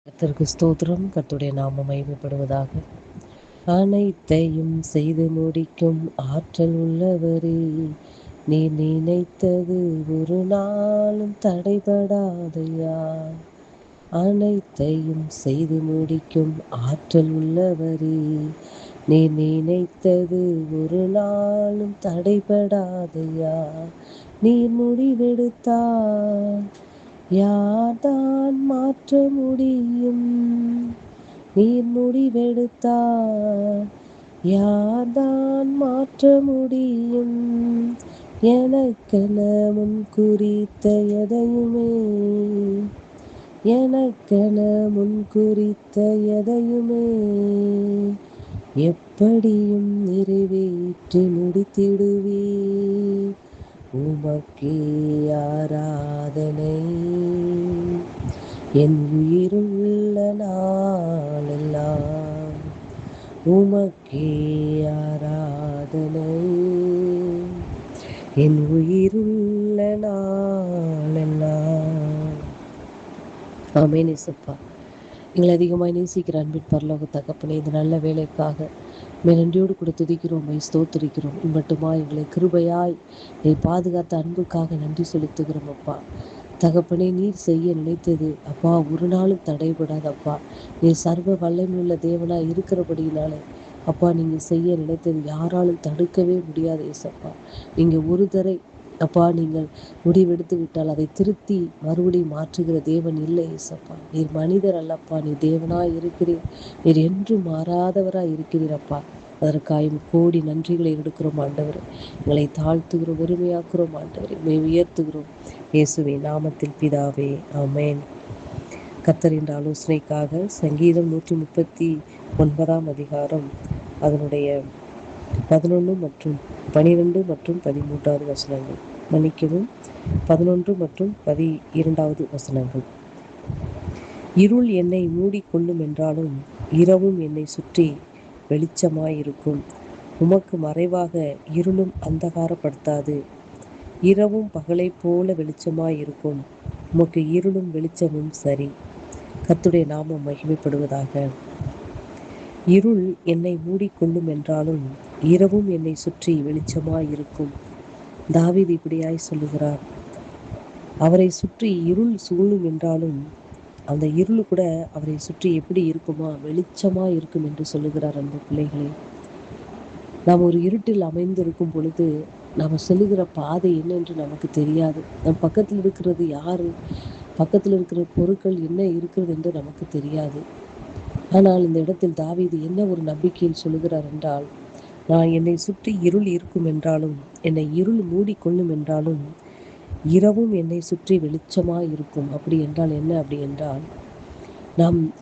கர்த்தருக்கு ஸ்தோத்திரம். கர்த்தருடைய நாமம் மகிமைப்படுவதாக. அனைத்தையும் செய்து முடிக்கும் ஆற்றல் உள்ளவரே, நீ நினைத்தது ஒரு நாளும் தடைபடாதையா. அனைத்தையும் செய்து முடிக்கும் ஆற்றல் உள்ளவரே, நீ நினைத்தது ஒரு நாளும் தடைபடாதையா. நீர் முடிவெடுத்தால் யார்தான் மாற்ற முடியும்? நீர் முடிவெடுத்தால் யார்தான் மாற்ற முடியும்? எனக்கென முன் குறித்த எதையுமே எப்படியும் நிறைவேற்றி முடித்திடுவே. உமக்கே ஆராதனை, என் உயிருள்ள நாளெல்லாம். உமக்கே ஆராதனை, என் உயிருள்ள நாளெல்லாம். ஆமென் இயேசுப்பா. எங்களை அதிகமாக நேசிக்கிற அன்பின் பரலோக தகப்பனே, இந்த நல்ல வேலைக்காக நன்றியோடு கூட துதிக்கிறோம், ஸ்தோத்திரிக்கிறோம். இம்மட்டுமா எங்களை கிருபையாய் நீ பாதுகாத்த அன்புக்காக நன்றி செலுத்துகிறோம் அப்பா. தகப்பனே, நீர் செய்ய நினைத்தது அப்பா ஒரு நாளும் தடைபடாது அப்பா. நீர் சர்வ வல்லமையுள்ள தேவனாய் இருக்கிறபடியினாலே அப்பா, நீங்கள் செய்ய நினைத்தது யாராலும் தடுக்கவே முடியாது ஏசப்பா. நீங்கள் ஒரு தரை அப்பா நீங்கள் முடிவெடுத்து விட்டால் அதை திருத்தி மறுபடியும் மாற்றுகிற தேவன் இல்லை ஏசப்பா. நீர் மனிதர் அல்லப்பா, நீர் தேவனாய் இருக்கிறீர். நீர் என்றும் மாறாதவராய் இருக்கிறீரப்பா. அதற்காக கோடி நன்றிகளை எடுக்கிறோம் ஆண்டவர். எங்களை தாழ்த்துகிறோம், வெறுமையாக்குறோம் ஆண்டவர். உம்மை உயர்த்துகிறோம் இயேசுவின் நாமத்தில் பிதாவே, ஆமென். கர்த்தரின் ஆலோசனைக்காக சங்கீதம் 139 அதிகாரம் அதனுடைய 11 மற்றும் 12 மற்றும் 13 வசனங்கள். மன்னிக்கவும், 11 மற்றும் 12 வசனங்கள். இருள் என்னை மூடிக்கொள்ளும் என்றாலும் இரவும் என்னை சுற்றி வெளிச்சமாயிருக்கும். உமக்கு மறைவாக இருளும் அந்தகாரப்படுத்தாது. இரவும் பகலை போல வெளிச்சமாயிருக்கும். உமக்கு இருளும் வெளிச்சமும் சரி. கர்த்தருடைய நாமம் மகிமைப்படுவதாக. இருள் என்னை மூடிக்கொள்ளும் என்றாலும் இரவும் என்னை சுற்றி வெளிச்சமாயிருக்கும். தாவீது இப்படியாய் சொல்லுகிறார். அவரை சுற்றி இருள் சூழும் என்றாலும் அந்த இருள் கூட அவரை சுற்றி எப்படி இருக்குமா? வெளிச்சமா இருக்கும் என்று சொல்லுகிறார். அந்த பிள்ளைகளே, நாம் ஒரு இருட்டில் அமைந்திருக்கும் பொழுது நாம் செல்லுகிற பாதை என்னென்று நமக்கு தெரியாது. நம் பக்கத்தில் இருக்கிறது யாரு, பக்கத்தில் இருக்கிற பொருட்கள் என்ன இருக்கிறது என்று நமக்கு தெரியாது. ஆனால் இந்த இடத்தில் தாவீது என்ன ஒரு நம்பிக்கையில் சொல்லுகிறார் என்றால், நான் என்னை சுற்றி இருள் இருக்கும் என்றாலும், என்னை இருள் மூடிக்கொள்ளும் என்றாலும் இரவும் என்னை சுற்றி வெளிச்சமாய் இருக்கும். அப்படி என்றால் என்ன? அப்படி என்றால்,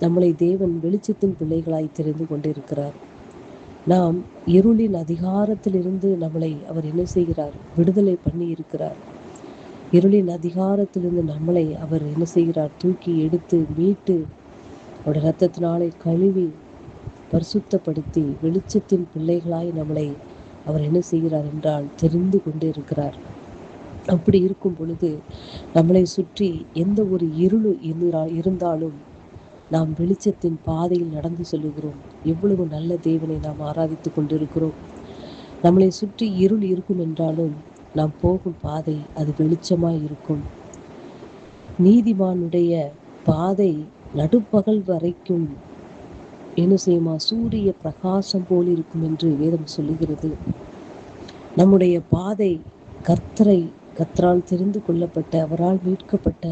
நம்மளை தேவன் வெளிச்சத்தின் பிள்ளைகளாய் தெரிந்து கொண்டிருக்கிறார். நாம் இருளின் அதிகாரத்திலிருந்து நம்மளை அவர் என்ன செய்கிறார்? விடுதலை பண்ணி இருக்கிறார். இருளின் அதிகாரத்திலிருந்து நம்மளை அவர் என்ன செய்கிறார்? தூக்கி எடுத்து மீட்டு அவருடைய இரத்தத்தினாலே கழுவி பரிசுத்தப்படுத்தி வெளிச்சத்தின் பிள்ளைகளாய் நம்மளை அவர் என்ன செய்கிறார் என்றால் தெரிந்து கொண்டு இருக்கிறார். அப்படி இருக்கும் பொழுது நம்மளை சுற்றி எந்த ஒரு இருள் இருந்தாலும் நாம் வெளிச்சத்தின் பாதையில் நடந்து செல்லுகிறோம். எவ்வளவு நல்ல தேவனை நாம் ஆராதித்து கொண்டிருக்கிறோம். நம்மளை சுற்றி இருள் இருக்கும் என்றாலும் நாம் போகும் பாதை அது வெளிச்சமாய் இருக்கும். நீதிமானுடைய பாதை நடுப்பகல் வரைக்கும் என்ன செய்யுமா? சூரிய பிரகாசம் போல் இருக்கும் என்று வேதம் சொல்லுகிறது. நம்முடைய பாதை கர்த்தரால் தெரிந்து கொள்ளப்பட்ட, அவரால் மீட்கப்பட்ட,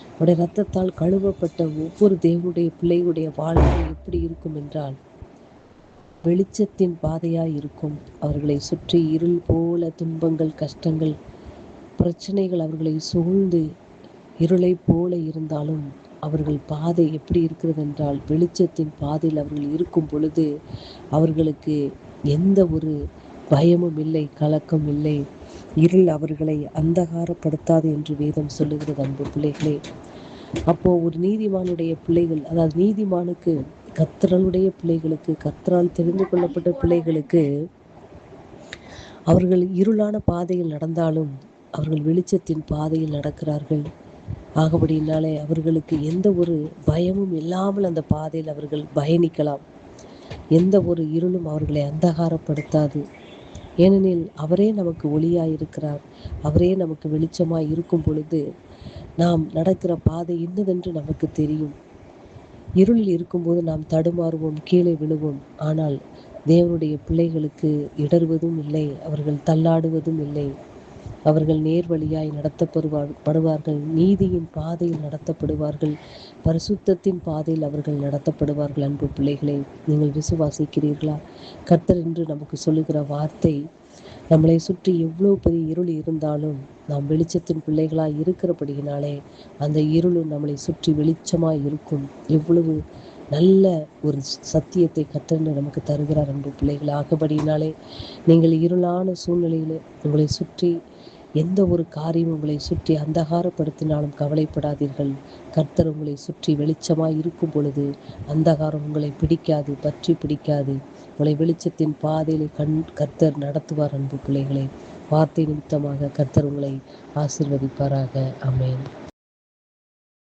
அவருடைய இரத்தத்தால் கழுவப்பட்ட ஒவ்வொரு தேவனுடைய பிள்ளையுடைய வாழ்க்கை எப்படி இருக்கும் என்றால் வெளிச்சத்தின் பாதையாய் இருக்கும். அவர்களை சுற்றி இருள் போல துன்பங்கள், கஷ்டங்கள், பிரச்சனைகள் அவர்களை சூழ்ந்து இருளை போல இருந்தாலும் அவர்கள் பாதை எப்படி இருக்கிறது என்றால் வெளிச்சத்தின் பாதையில் அவர்கள் இருக்கும் பொழுது அவர்களுக்கு எந்த ஒரு பயமும் இல்லை, கலக்கம் இல்லை. இருள் அவர்களை அந்தகாரப்படுத்தாது என்று வேதம் சொல்லுகிறது. அன்பு பிள்ளைகளே, அப்போ ஒரு நீதிமானுடைய பிள்ளைகள், அதாவது நீதிமானுக்கு, கர்த்தருடைய பிள்ளைகளுக்கு, கர்த்தரால் தெரிந்து கொள்ளப்பட்ட பிள்ளைகளுக்கு அவர்கள் இருளான பாதையில் நடந்தாலும் அவர்கள் வெளிச்சத்தின் பாதையில் நடக்கிறார்கள். ஆகபடினாலே அவர்களுக்கு எந்த ஒரு பயமும் இல்லாமல் அந்த பாதையில் அவர்கள் பயணிக்கலாம். எந்த ஒரு இருளும் அவர்களை அந்தகாரப்படுத்தாது. ஏனெனில் அவரே நமக்கு ஒளியாயிருக்கிறார். அவரே நமக்கு வெளிச்சமாய் இருக்கும் பொழுது நாம் நடக்கிற பாதை இன்னதென்று நமக்கு தெரியும். இருளில் இருக்கும்போது நாம் தடுமாறுவோம், கீழே விழுவோம். ஆனால் தேவனுடைய பிள்ளைகளுக்கு இடறுவதும் இல்லை, அவர்கள் தள்ளாடுவதும் இல்லை. அவர்கள் நேர் வழியாய் நடத்தப்படுவார்கள், நீதியின் பாதையில் நடத்தப்படுவார்கள், பரிசுத்தத்தின் பாதையில் அவர்கள் நடத்தப்படுவார்கள். அன்பு பிள்ளைகளே, நீங்கள் விசுவாசிக்கிறீர்களா? கர்த்தர் என்று நமக்கு சொல்லுகிற வார்த்தை, நம்மளை சுற்றி எவ்வளோ பெரிய இருள் இருந்தாலும் நாம் வெளிச்சத்தின் பிள்ளைகளாய் இருக்கிறபடியினாலே அந்த இருளும் நம்மளை சுற்றி வெளிச்சமாய் இருக்கும். எவ்வளவு நல்ல ஒரு சத்தியத்தை கர்த்தர் நமக்கு தருகிறார் அன்பு பிள்ளைகள். ஆகபடியினாலே நீங்கள் இருளான சூழ்நிலையில் உங்களை சுற்றி எந்த ஒரு காரியம் உங்களை சுற்றி அந்தகாரப்படுத்தினாலும் கவலைப்படாதீர்கள். கர்த்தர் உங்களை சுற்றி வெளிச்சமாய் இருக்கும் பொழுது அந்தகாரம் உங்களை பிடிக்காது, பற்றி பிடிக்காது. உங்களை வெளிச்சத்தின் பாதையிலே கர்த்தர் நடத்துவார். அன்பு பிள்ளைகளே, வார்த்தை நிமித்தமாக கர்த்தர் உங்களை ஆசீர்வதிப்பாராக. ஆமென்.